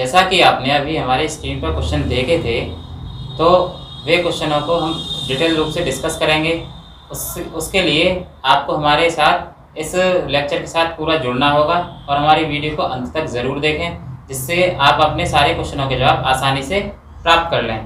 जैसा कि आपने अभी हमारे स्क्रीन पर क्वेश्चन देखे थे, तो वे क्वेश्चनों को हम डिटेल रूप से डिस्कस करेंगे। उसके लिए आपको हमारे साथ इस लेक्चर के साथ पूरा जुड़ना होगा और हमारी वीडियो को अंत तक ज़रूर देखें, जिससे आप अपने सारे क्वेश्चनों के जवाब आसानी से प्राप्त कर लें।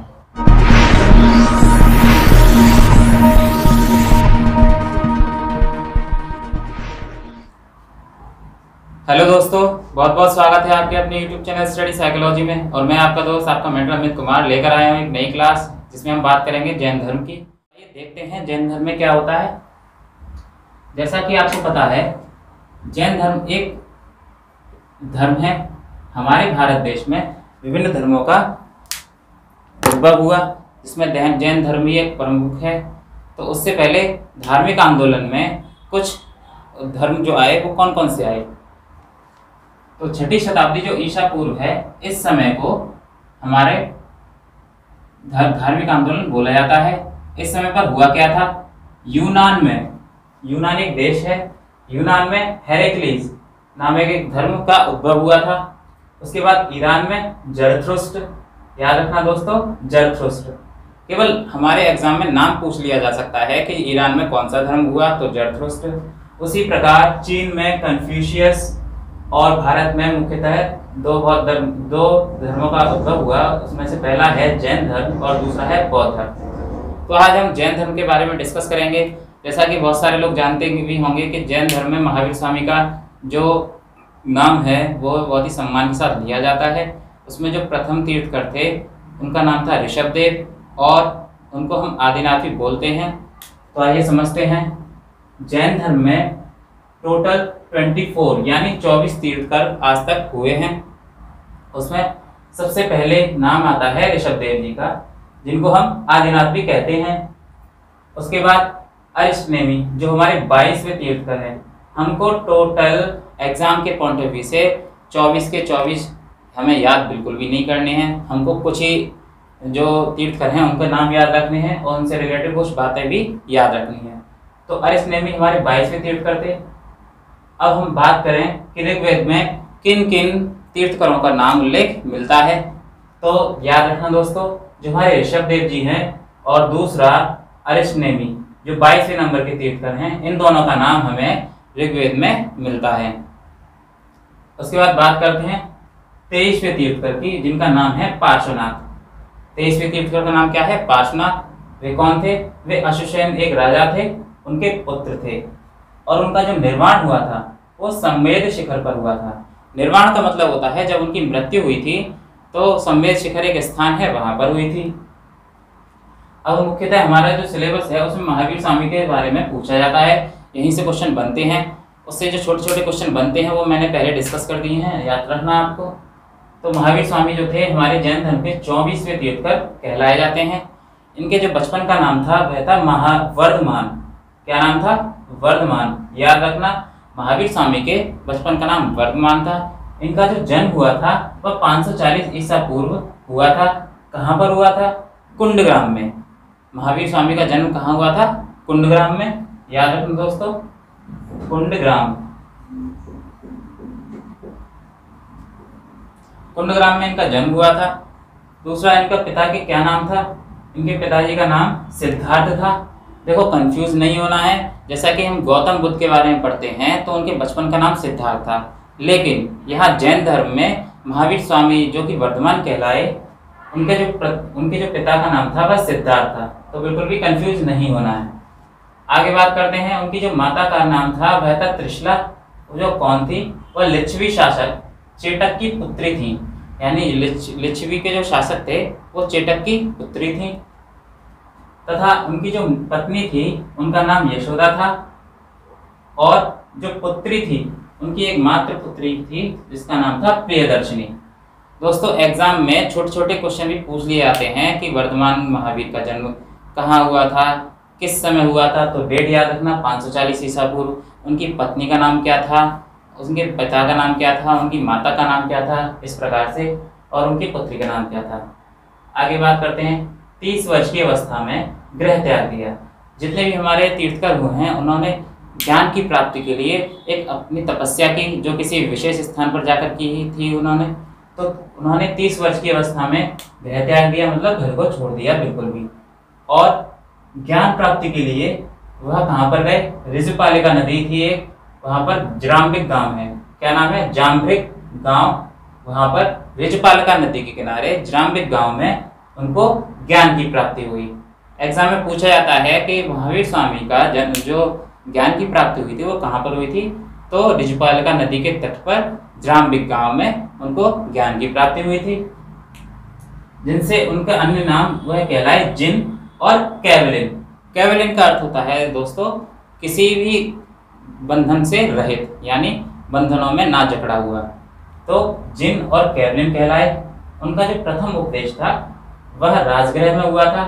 हेलो दोस्तों, बहुत बहुत स्वागत है आपके अपने YouTube चैनल स्टडी साइकोलॉजी में। और मैं आपका दोस्त आपका मेंटर अमित कुमार लेकर आया हूँ एक नई क्लास, जिसमें हम बात करेंगे जैन धर्म की। ये देखते हैं जैन धर्म में क्या होता है। जैसा कि आपको पता है, जैन धर्म एक धर्म है। हमारे भारत देश में विभिन्न धर्मों का उद्भव हुआ, जिसमें जैन धर्म ही एक प्रमुख है। तो उससे पहले धार्मिक आंदोलन में कुछ धर्म जो आए वो कौन कौन से आए, तो 6ठी शताब्दी जो ईसा पूर्व है, इस समय को हमारे धार्मिक आंदोलन बोला जाता है। इस समय पर हुआ क्या था, यूनान में, यूनान एक देश है, यूनान में हेरेक्लीज नामक एक धर्म का उद्भव हुआ था। उसके बाद ईरान में जरथुस्त्र, याद रखना दोस्तों, जरथुस्त्र। केवल हमारे एग्जाम में नाम पूछ लिया जा सकता है कि ईरान में कौन सा धर्म हुआ, तो जरथुस्त्र। उसी प्रकार चीन में कन्फ्यूशियस और भारत में मुख्यतः दो धर्मों का उद्भव हुआ। उसमें से पहला है जैन धर्म और दूसरा है बौद्ध धर्म। तो आज हम जैन धर्म के बारे में डिस्कस करेंगे। जैसा कि बहुत सारे लोग जानते भी होंगे कि जैन धर्म में महावीर स्वामी का जो नाम है वो बहुत ही सम्मान के साथ लिया जाता है। उसमें जो प्रथम तीर्थकर थे उनका नाम था ऋषभदेव और उनको हम आदिनाथ भी बोलते हैं। तो आइए समझते हैं। जैन धर्म में टोटल 24 यानी 24 तीर्थकर आज तक हुए हैं। उसमें सबसे पहले नाम आता है ऋषभदेव जी का, जिनको हम आदिनाथ भी कहते हैं। उसके बाद अरिष्टनेमी जो हमारे 22वें तीर्थकर हैं। हमको टोटल एग्जाम के पॉइंट ऑफ व्यू से 24 के 24 हमें याद बिल्कुल भी नहीं करने हैं। हमको कुछ ही जो तीर्थकर हैं उनके नाम याद रखने हैं और उनसे रिलेटेड कुछ बातें भी याद रखनी है। तो अरिष्टनेमी हमारे 22वें तीर्थकर थे। अब हम बात करें कि ऋग्वेद में किन किन तीर्थकरों का नाम उल्लेख मिलता है, तो याद रखना दोस्तों, जो हमारे ऋषभदेव जी हैं और दूसरा अरिष्टनेमी जो 22वें नंबर के तीर्थकर हैं, इन दोनों का नाम हमें ऋग्वेद में मिलता है। उसके बाद बात करते हैं 23वें तीर्थकर की, जिनका नाम है पार्श्वनाथ। 23वें तीर्थकर का नाम क्या है, पार्श्वनाथ। वे कौन थे, वे अश्वसेन एक राजा थे, उनके पुत्र थे और उनका जो निर्वाण हुआ था वो संवेद शिखर पर हुआ था। निर्वाण का मतलब होता है जब उनकी मृत्यु हुई थी, तो संवेद शिखर एक स्थान है, वहां पर हुई थी। अब मुख्यतः हमारा जो सिलेबस है उसमें महावीर स्वामी के बारे में पूछा जाता है, यहीं से क्वेश्चन बनते हैं। उससे जो छोटे छोटे क्वेश्चन बनते हैं वो मैंने पहले डिस्कस कर दिए हैं, याद रखना आपको। तो महावीर स्वामी जो थे हमारे जैन धर्म के 24वें तीर्थकर कहलाए जाते हैं। इनके जो बचपन का नाम था वह था वर्धमान। क्या नाम था, वर्धमान। याद रखना, महावीर स्वामी के बचपन का नाम वर्धमान था। इनका जो जन्म हुआ था वह 540 ईसा पूर्व हुआ था। कहाँ पर हुआ था, कुंडग्राम में। महावीर स्वामी का जन्म कहाँ हुआ था, कुंडग्राम में। याद रखना दोस्तों, कुंडग्राम। कुंडग्राम में इनका जन्म हुआ था। दूसरा, इनका पिता के क्या नाम था, इनके पिताजी का नाम सिद्धार्थ था। देखो कंफ्यूज नहीं होना है, जैसा कि हम गौतम बुद्ध के बारे में पढ़ते हैं तो उनके बचपन का नाम सिद्धार्थ था, लेकिन यहाँ जैन धर्म में महावीर स्वामी जो कि वर्धमान कहलाए, उनके जो पिता का नाम था वह सिद्धार्थ था। तो बिल्कुल भी कंफ्यूज नहीं होना है। आगे बात करते हैं, उनकी जो माता का नाम था वह था त्रिशला। जो कौन थी, वह लिच्छवी शासक चेटक की पुत्री थी। यानी लिच्छवी के जो शासक थे वो चेटक की पुत्री थी। तथा उनकी जो पत्नी थी उनका नाम यशोदा था और जो पुत्री थी उनकी एक मात्र पुत्री थी जिसका नाम था प्रियदर्शिनी। दोस्तों एग्जाम में छोटे छोटे क्वेश्चन भी पूछ लिए जाते हैं कि वर्धमान महावीर का जन्म कहाँ हुआ था, किस समय हुआ था, तो डेट याद रखना 540 ईसा पूर्व। उनकी पत्नी का नाम क्या था, उनके पिता का नाम क्या था, उनकी माता का नाम क्या था, इस प्रकार से, और उनकी पुत्री का नाम क्या था। आगे बात करते हैं, 30 वर्ष की अवस्था में गृह त्याग दिया। जितने भी हमारे तीर्थकर हुए हैं उन्होंने ज्ञान की प्राप्ति के लिए एक अपनी तपस्या की, जो किसी विशेष स्थान पर जाकर की थी उन्होंने। तो उन्होंने 30 वर्ष की अवस्था में गृह त्याग दिया, मतलब घर को छोड़ दिया बिल्कुल भी। और ज्ञान प्राप्ति के लिए वह कहाँ पर गए? ऋजुपालिका नदी थी एक, वहां पर जाम्भिक गांव है। क्या नाम है? जाम्भिक गांव। वहां पर ऋजुपालिका नदी के किनारे जाम्भिक गांव में उनको ज्ञान की प्राप्ति हुई। एग्जाम में पूछा जाता है कि महावीर स्वामी का जन्म, जो ज्ञान की प्राप्ति हुई थी, वो कहाँ पर हुई थी? तो ऋजुपालिका नदी के तट पर जाम्भिक गांव में उनको ज्ञान की प्राप्ति हुई थी, जिनसे उनका अन्य नाम वह कहलाए जिन और कैवलिन। कैवलिन का अर्थ होता है दोस्तों किसी भी बंधन से रहित, यानी बंधनों में ना जकड़ा हुआ। तो जिन और कैवलिन कहलाए। उनका जो प्रथम उपदेश था वह राजगृह में हुआ था।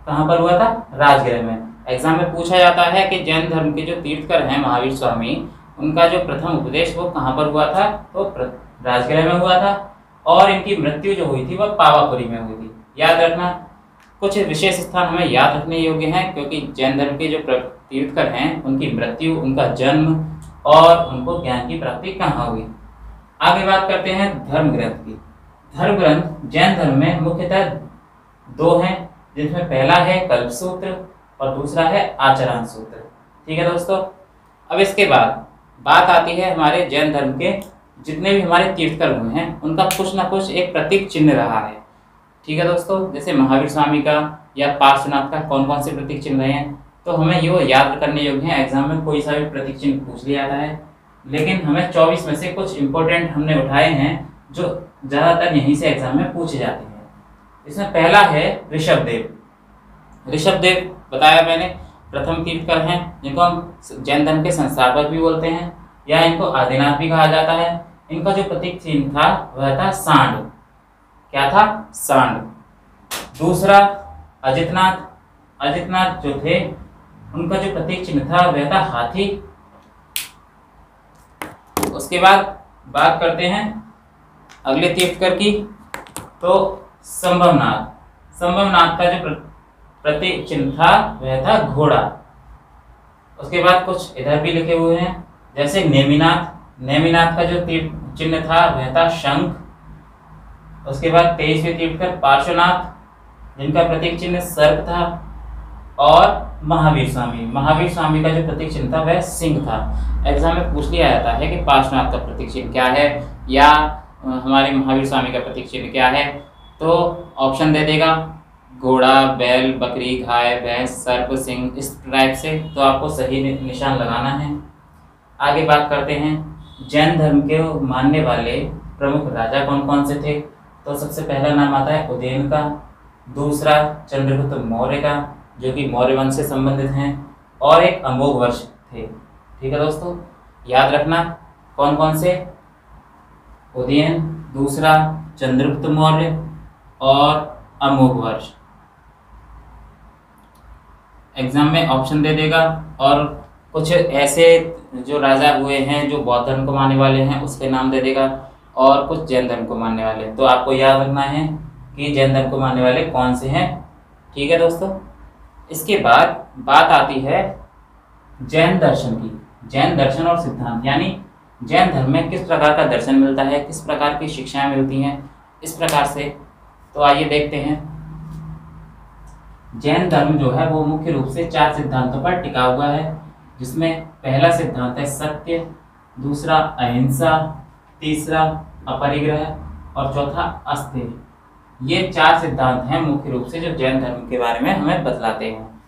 कहाँ पर हुआ था? राजगृह में। एग्जाम में पूछा जाता है कि जैन धर्म के जो तीर्थकर हैं महावीर स्वामी, उनका जो प्रथम उपदेश वो कहाँ पर हुआ था? तो राजगृह में हुआ था। और इनकी मृत्यु जो हुई थी वह पावापुरी में हुई थी। याद रखना, कुछ विशेष स्थान हमें याद रखने योग्य हैं, क्योंकि जैन धर्म के जो तीर्थकर हैं उनकी मृत्यु, उनका जन्म और उनको ज्ञान की प्राप्ति कहाँ हुई। आगे बात करते हैं धर्म ग्रंथ की। धर्म ग्रंथ जैन धर्म में मुख्यतः दो हैं, जिसमें पहला है कल्पसूत्र और दूसरा है आचरण सूत्र। ठीक है दोस्तों। अब इसके बाद बात आती है हमारे जैन धर्म के जितने भी हमारे तीर्थकर हुए हैं उनका कुछ ना कुछ एक प्रतीक चिन्ह रहा है। ठीक है दोस्तों। जैसे महावीर स्वामी का या पार्श्वनाथ का कौन कौन से प्रतीक चिन्ह रहे हैं, तो हमें ये याद करने योग्य है। एग्जाम में कोई सा भी प्रतीक चिन्ह पूछ लिया जाता है, लेकिन हमें 24 में से कुछ इंपॉर्टेंट हमने उठाए हैं जो ज़्यादातर यहीं से एग्जाम में पूछे जाते हैं। इसमें पहला है ऋषभदेव। ऋषभदेव बताया मैंने प्रथम तीर्थकर हैं, जिनको हम जैन धर्म के संस्थापक भी बोलते हैं या इनको आदिनाथ भी कहा जाता है। इनका जो प्रतीक चिन्ह था वह था सांड। क्या था? सांड। दूसरा अजितनाथ। अजितनाथ जो थे उनका जो प्रतीक चिन्ह था वह था हाथी। उसके बाद बात करते हैं अगले तीर्थकर की, तो संभवनाथ। संभवनाथ का जो प्रतीक चिन्ह था वह था घोड़ा। उसके बाद कुछ इधर भी लिखे हुए हैं, जैसे नेमिनाथ। नेमिनाथ का जो चिन्ह था वह था शंख। उसके बाद 23वें तीर्थकर पार्श्वनाथ, जिनका प्रतीक चिन्ह सर्प था। और महावीर स्वामी। महावीर स्वामी का जो प्रतीक चिन्ह था वह सिंह था। एग्जाम में पूछ लिया जाता है कि पार्श्वनाथ का प्रतीक चिन्ह क्या है या हमारे महावीर स्वामी का प्रतीक चिन्ह क्या है, तो ऑप्शन दे देगा घोड़ा, बैल, बकरी, गाय, भैंस, सर्प, सिंह, इस टाइप से। तो आपको सही निशान लगाना है। आगे बात करते हैं जैन धर्म के मानने वाले प्रमुख राजा कौन कौन से थे। तो सबसे पहला नाम आता है उदयन का, दूसरा चंद्रगुप्त मौर्य का, जो कि मौर्य वंश से संबंधित हैं, और एक अमोघ वर्ष थे। ठीक है दोस्तों, याद रखना कौन कौन से? उदयन, दूसरा चंद्रगुप्त मौर्य और अमोघ वर्ष। एग्जाम में ऑप्शन दे देगा। और कुछ ऐसे जो राजा हुए हैं जो बौद्ध धर्म को मानने वाले हैं उसके नाम दे देगा, और कुछ जैन धर्म को मानने वाले। तो आपको याद रखना है कि जैन धर्म को मानने वाले कौन से हैं। ठीक है दोस्तों। इसके बाद बात आती है जैन दर्शन की। जैन दर्शन और सिद्धांत, यानी जैन धर्म में किस प्रकार का दर्शन मिलता है, किस प्रकार की शिक्षाएं मिलती हैं, इस प्रकार से। तो आइए देखते हैं। जैन धर्म जो है वो मुख्य रूप से 4 सिद्धांतों पर टिका हुआ है, जिसमें पहला सिद्धांत है सत्य, दूसरा अहिंसा, तीसरा अपरिग्रह और चौथा अस्थिर। ये 4 सिद्धांत हैं मुख्य रूप से जो जैन धर्म के बारे में हमें बतलाते हैं।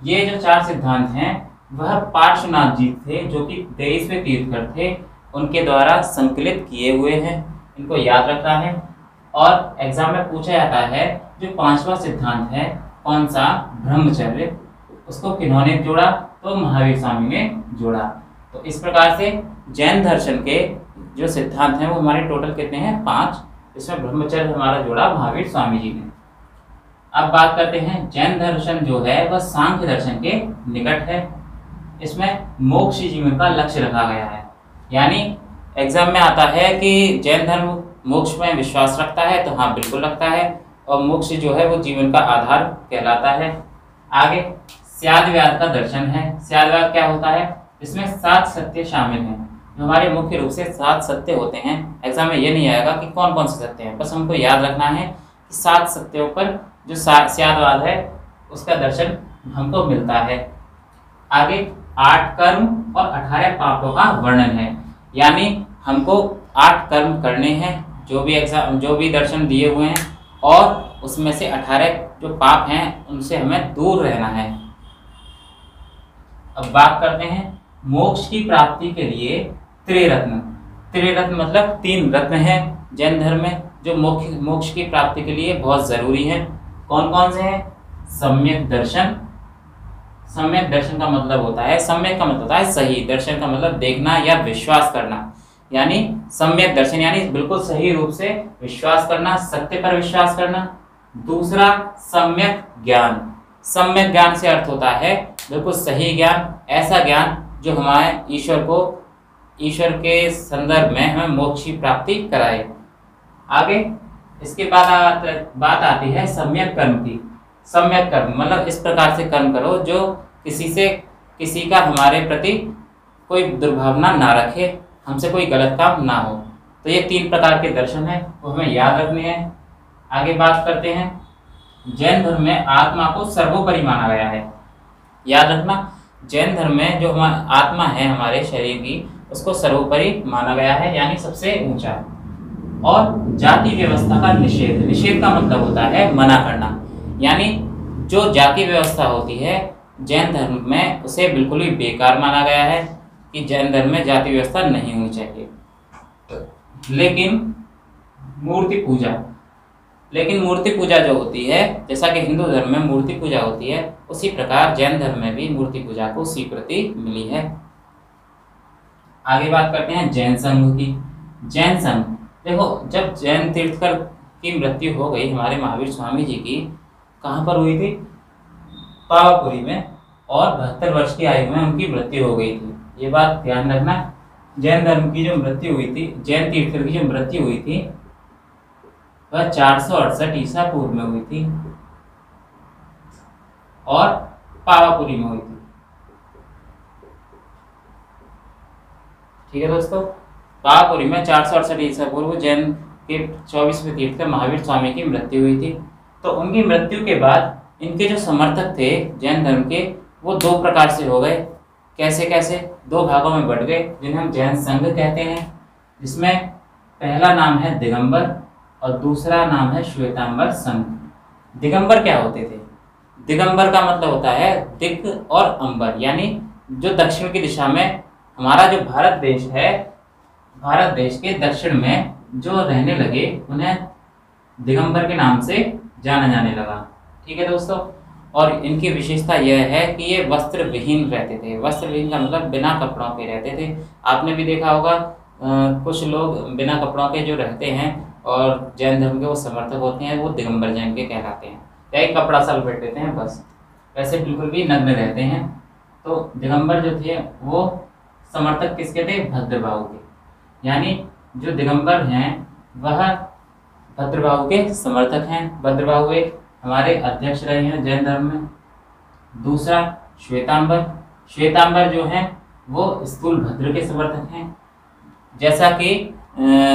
ये जो 4 सिद्धांत हैं वह पार्श्वनाथ जी थे, जो कि 23वें तीर्थकर थे, उनके द्वारा संकलित किए हुए हैं। इनको याद रखना है। और एग्जाम में पूछा जाता है जो 5वां सिद्धांत है कौन सा? ब्रह्मचर्य। उसको किन्होंने जोड़ा? तो महावीर स्वामी ने जोड़ा। तो इस प्रकार से जैन दर्शन के जो सिद्धांत हैं वो हमारे टोटल कितने हैं? 5। इसमें ब्रह्मचर्य हमारा जोड़ा महावीर स्वामी जी ने। अब बात करते हैं जैन दर्शन जो है वह सांख्य दर्शन के निकट है। इसमें मोक्ष जीवन का लक्ष्य रखा गया है। यानी एग्जाम में आता है कि जैन धर्म मोक्ष में विश्वास रखता है, तो हाँ बिल्कुल रखता है, और मोक्ष जो है वो जीवन का आधार कहलाता है। आगे स्याद्व्याद का दर्शन है। स्याद्व्याद क्या होता है? इसमें 7 सत्य शामिल हैं, जो हमारे मुख्य रूप से 7 सत्य होते हैं। एग्जाम में ये नहीं आएगा कि कौन कौन से सत्य हैं, बस हमको याद रखना है कि 7 सत्यों पर जो स्यादवाद है उसका दर्शन हमको मिलता है। आगे 8 कर्म और 18 पापों का वर्णन है, यानी हमको 8 कर्म करने हैं जो भी दर्शन दिए हुए हैं, और उसमें से 18 जो पाप हैं उनसे हमें दूर रहना है। अब बात करते हैं मोक्ष की प्राप्ति के लिए त्रिरत्न। त्रिरत्न मतलब 3 रत्न हैं जैन धर्म में जो मोक्ष की प्राप्ति के लिए बहुत जरूरी है। कौन कौन से हैं? सम्यक दर्शन। सम्यक दर्शन का मतलब होता है, सम्यक का मतलब होता है सही, दर्शन का मतलब देखना या विश्वास करना, यानी सम्यक दर्शन यानी बिल्कुल सही रूप से विश्वास करना, सत्य पर विश्वास करना। दूसरा सम्यक ज्ञान। सम्यक ज्ञान से अर्थ होता है बिल्कुल सही ज्ञान, ऐसा ज्ञान जो हमारे ईश्वर के संदर्भ में हमें मोक्ष की प्राप्ति कराए। आगे इसके बाद बात आती है सम्यक कर्म की। सम्यक कर्म मतलब इस प्रकार से कर्म करो जो किसी का हमारे प्रति कोई दुर्भावना ना रखे, हमसे कोई गलत काम ना हो। तो ये 3 प्रकार के दर्शन है, वो हमें याद रखने हैं। आगे बात करते हैं, जैन धर्म में आत्मा को सर्वोपरि माना गया है। याद रखना, जैन धर्म में जो हमारी आत्मा है हमारे शरीर की, उसको सर्वोपरि माना गया है, यानी सबसे ऊंचा। और जाति व्यवस्था का निषेध। निषेध का मतलब होता है मना करना, यानी जो जाति व्यवस्था होती है जैन धर्म में उसे बिल्कुल ही बेकार माना गया है कि जैन धर्म में जाति व्यवस्था नहीं होनी चाहिए। लेकिन मूर्ति पूजा जो होती है, जैसा कि हिंदू धर्म में मूर्ति पूजा होती है, उसी प्रकार जैन धर्म में भी मूर्ति पूजा को स्वीकृति मिली है। आगे बात करते हैं जैन संघ की। जैन संघ, देखो जब जैन तीर्थकर की मृत्यु हो गई हमारे महावीर स्वामी जी की, कहाँ पर हुई थी? पावापुरी में, और 72 वर्ष की आयु में उनकी मृत्यु हो गई थी। ये बात ध्यान रखना। जैन धर्म की जो मृत्यु हुई थी, जैन तीर्थकर की जो मृत्यु हुई थी वह 468 ईसा पूर्व में हुई थी और पावापुरी में हुई थी। ठीक है दोस्तों, पावापुरी में 468 ईसा पूर्व जैन के 24वें तीर्थकर महावीर स्वामी की मृत्यु हुई थी। तो उनकी मृत्यु के बाद इनके जो समर्थक थे जैन धर्म के, वो 2 प्रकार से हो गए। कैसे कैसे? 2 भागों में बढ़ गए, जिन्हें हम जैन संघ कहते हैं, जिसमें पहला नाम है दिगंबर और दूसरा नाम है श्वेतांबर संघ। दिगंबर क्या होते थे? दिगंबर का मतलब होता है दिक और अंबर, यानी जो दक्षिण की दिशा में हमारा जो भारत देश है, भारत देश के दक्षिण में जो रहने लगे उन्हें दिगंबर के नाम से जाना जाने लगा। ठीक है दोस्तों, और इनकी विशेषता यह है कि ये वस्त्र विहीन रहते थे। वस्त्र विहीन का मतलब बिना कपड़ों के रहते थे। आपने भी देखा होगा कुछ लोग बिना कपड़ों के जो रहते हैं और जैन धर्म के वो समर्थक होते हैं, वो दिगंबर जैन के कहलाते हैं। या एक कपड़ा सा लपेट देते हैं बस, वैसे बिल्कुल भी नग्न रहते हैं। तो दिगंबर जो थे वो समर्थक किसके थे? भद्रबाहु के, यानी जो दिगंबर हैं वह भद्रबाहु के समर्थक हैं। भद्रबाहु एक हमारे अध्यक्ष रहे हैं जैन धर्म में। दूसरा श्वेतांबर। श्वेतांबर जो हैं वो स्थूल भद्र के समर्थक हैं। जैसा कि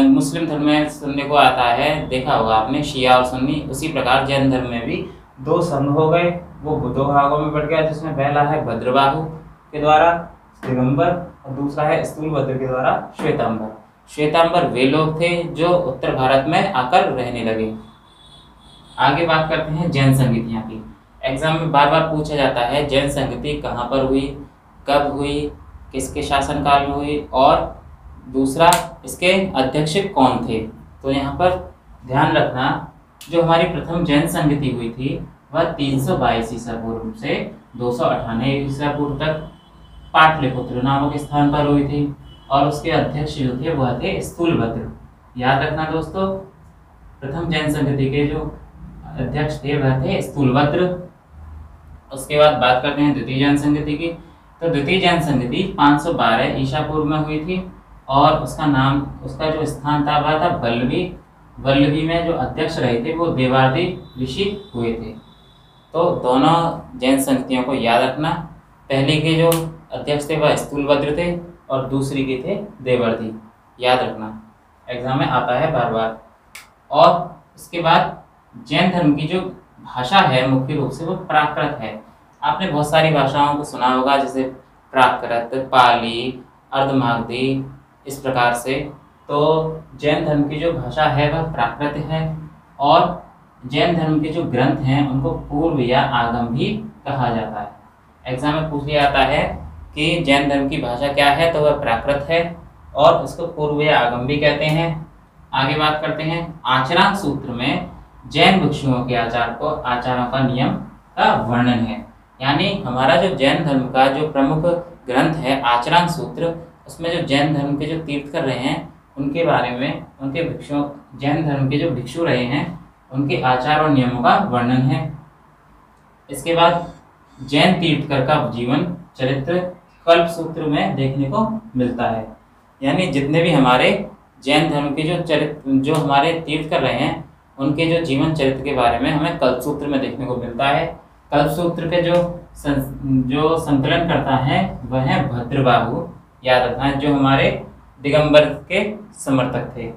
मुस्लिम धर्म में सुनने को आता है, देखा होगा आपने, शिया और सुन्नी, उसी प्रकार जैन धर्म में भी 2 संघ हो गए, वो 2 भागों में बढ़ गया, जिसमें पहला है भद्रबाहु के द्वारा दिगंबर और दूसरा है स्थूल भद्र के द्वारा श्वेतांबर। श्वेतांबर वे लोग थे जो उत्तर भारत में आकर रहने लगे। आगे बात करते हैं जैन संगीतियाँ की। एग्जाम में बार बार पूछा जाता है जैन संगीति कहाँ पर हुई, कब हुई, किसके शासनकाल में हुई, और दूसरा इसके अध्यक्ष कौन थे। तो यहाँ पर ध्यान रखना, जो हमारी प्रथम जैन संगीति हुई थी वह 322 ईसा पूर्व से 298 ईसा पूर्व तक पाटलिपुत्र नामक स्थान पर हुई थी, और उसके अध्यक्ष जो थे वह थे स्थूलभद्र। याद रखना दोस्तों, प्रथम जैन संगीति के जो अध्यक्ष थे वह थे स्थूलभद्र। उसके बाद बात करते हैं द्वितीय जैन संगीति की। तो द्वितीय जैन संगीति 512 ईसा पूर्व में हुई थी, और उसका जो स्थान था वह था वल्लभी। वल्लभी में जो अध्यक्ष रहे थे वो देवार्दी ऋषि हुए थे। तो दोनों जैन संगतियों को याद रखना, पहले के जो अध्यक्ष थे वह स्थूलभद्र थे और दूसरी के थे देवर्षि। याद रखना, एग्जाम में आता है बार बार। और उसके बाद जैन धर्म की जो भाषा है मुख्य रूप से वो प्राकृत है। आपने बहुत सारी भाषाओं को सुना होगा, जैसे प्राकृत, पाली, अर्धमागधी, इस प्रकार से। तो जैन धर्म की जो भाषा है वह प्राकृत है। और जैन धर्म के जो ग्रंथ हैं उनको पूर्व या आगम भी कहा जाता है। एग्जाम में पूछ लिया जाता है कि जैन धर्म की भाषा क्या है, तो वह प्राकृत है और उसको पूर्व या आगम भी कहते हैं। आगे बात करते हैं, आचरांक सूत्र में जैन भिक्षुओं के आचारों का नियम का वर्णन है। यानी हमारा जो जैन धर्म का जो प्रमुख ग्रंथ है आचरांक सूत्र, उसमें जो जैन धर्म के जो तीर्थकर रहे हैं उनके बारे में, उनके भिक्षुओं, जैन धर्म के जो भिक्षु रहे हैं उनके आचार और नियमों का वर्णन है। इसके बाद जैन तीर्थकर का जीवन चरित्र कल्प सूत्र में देखने को मिलता है। यानी जितने भी हमारे जैन धर्म के जो हमारे तीर्थकर रहे हैं उनके जो जीवन चरित्र के बारे में हमें कल्प सूत्र में देखने को मिलता है। कल्प सूत्र के जो संकलन करता है वह है भद्रबाहु। याद रखना है, जो हमारे दिगंबर के समर्थक थे।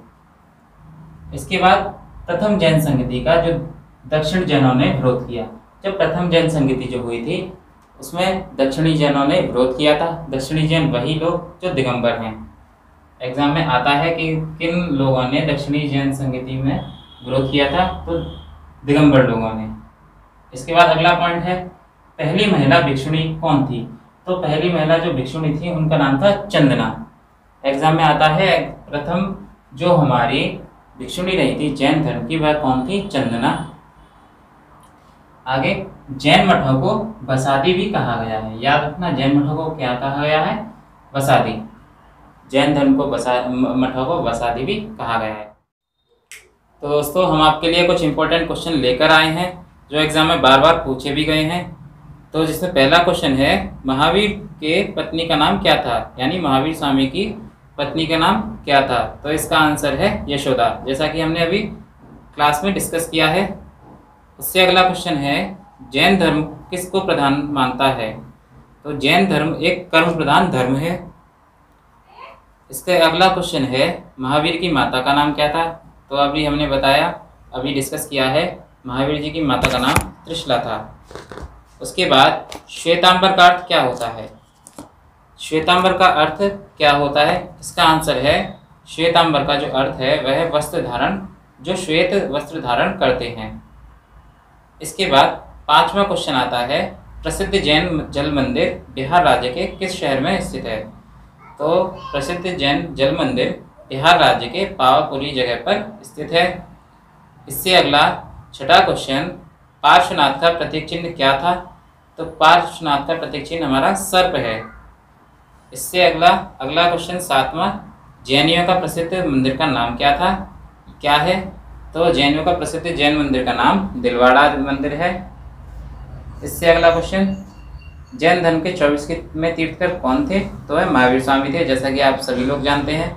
इसके बाद प्रथम जैन संगति का जो दक्षिण जैनों ने विरोध किया। जब प्रथम जैन संगति जो हुई थी उसमें दक्षिणी जैनों ने विरोध किया था। दक्षिणी जैन वही लोग जो दिगंबर हैं। एग्जाम में आता है कि किन लोगों ने दक्षिणी जैन संगति में विरोध किया था, तो दिगंबर लोगों ने। इसके बाद अगला पॉइंट है, पहली महिला भिक्षुणी कौन थी। तो पहली महिला जो भिक्षुणी थी उनका नाम था चंदना। एग्जाम में आता है प्रथम जो हमारी भिक्षुणी रही थी जैन धर्म की वह कौन थी, चंदना। आगे जैन मठों को बसादी भी कहा गया है। याद रखना, जैन मठों को क्या कहा गया है, बसादी। जैन धर्म को मठों को बसादी भी कहा गया है। तो दोस्तों हम आपके लिए कुछ इंपॉर्टेंट क्वेश्चन लेकर आए हैं जो एग्जाम में बार बार पूछे भी गए हैं। तो जिसमें पहला क्वेश्चन है, महावीर के पत्नी का नाम क्या था, यानी महावीर स्वामी की पत्नी का नाम क्या था। तो इसका आंसर है यशोदा, जैसा कि हमने अभी क्लास में डिस्कस किया है। उससे अगला क्वेश्चन है, जैन धर्म किसको प्रधान मानता है। तो जैन धर्म एक कर्म प्रधान धर्म है। इसके अगला क्वेश्चन है, महावीर की माता का नाम क्या था। तो अभी हमने बताया, अभी डिस्कस किया है, महावीर जी की माता का नाम त्रिशला था। उसके बाद श्वेतांबर का अर्थ क्या होता है। श्वेतांबर का अर्थ क्या होता है, इसका आंसर है, श्वेतांबर का जो अर्थ है वह वस्त्र धारण, जो श्वेत वस्त्र धारण करते हैं। इसके बाद पांचवा क्वेश्चन आता है, प्रसिद्ध जैन जल मंदिर बिहार राज्य के किस शहर में स्थित है। तो प्रसिद्ध जैन जल मंदिर बिहार राज्य के पावापुरी जगह पर स्थित है। इससे अगला छठा क्वेश्चन, पार्श्वनाथ का प्रतीक चिन्ह क्या था। तो पार्श्वनाथ का प्रतीक चिन्ह हमारा सर्प है। इससे अगला क्वेश्चन सातवां, जैनियों का प्रसिद्ध मंदिर का नाम क्या है। तो जैनियों का प्रसिद्ध जैन मंदिर का नाम दिलवाड़ा मंदिर है। इससे अगला क्वेश्चन, जैन धर्म के 24 में तीर्थकर कौन थे। तो वह महावीर स्वामी थे, जैसा कि आप सभी लोग जानते हैं।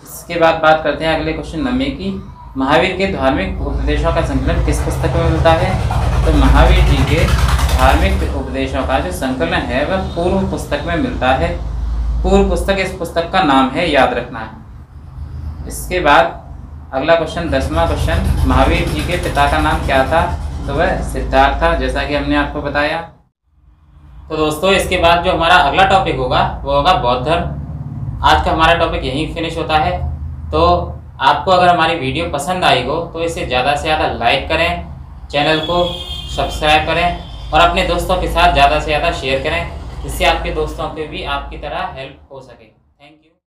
इसके बाद बात करते हैं अगले क्वेश्चन 9 की, महावीर के धार्मिक उपदेशों का संकलन किस पुस्तक में मिलता है। तो महावीर जी के धार्मिक उपदेशों का जो संकलन है वह पूर्व पुस्तक में मिलता है। पूर्व पुस्तक, इस पुस्तक का नाम है, याद रखना है। इसके बाद अगला क्वेश्चन 10वां क्वेश्चन, महावीर जी के पिता का नाम क्या था। तो वह सिद्धार्थ था, जैसा कि हमने आपको बताया। तो दोस्तों इसके बाद जो हमारा अगला टॉपिक होगा वो होगा बौद्ध धर्म। आज का हमारा टॉपिक यहीं फिनिश होता है। तो आपको अगर हमारी वीडियो पसंद आई हो तो इसे ज़्यादा से ज़्यादा लाइक करें, चैनल को सब्सक्राइब करें और अपने दोस्तों के साथ ज़्यादा से ज़्यादा शेयर करें, जिससे आपके दोस्तों को भी आपकी तरह हेल्प हो सके। Thank you.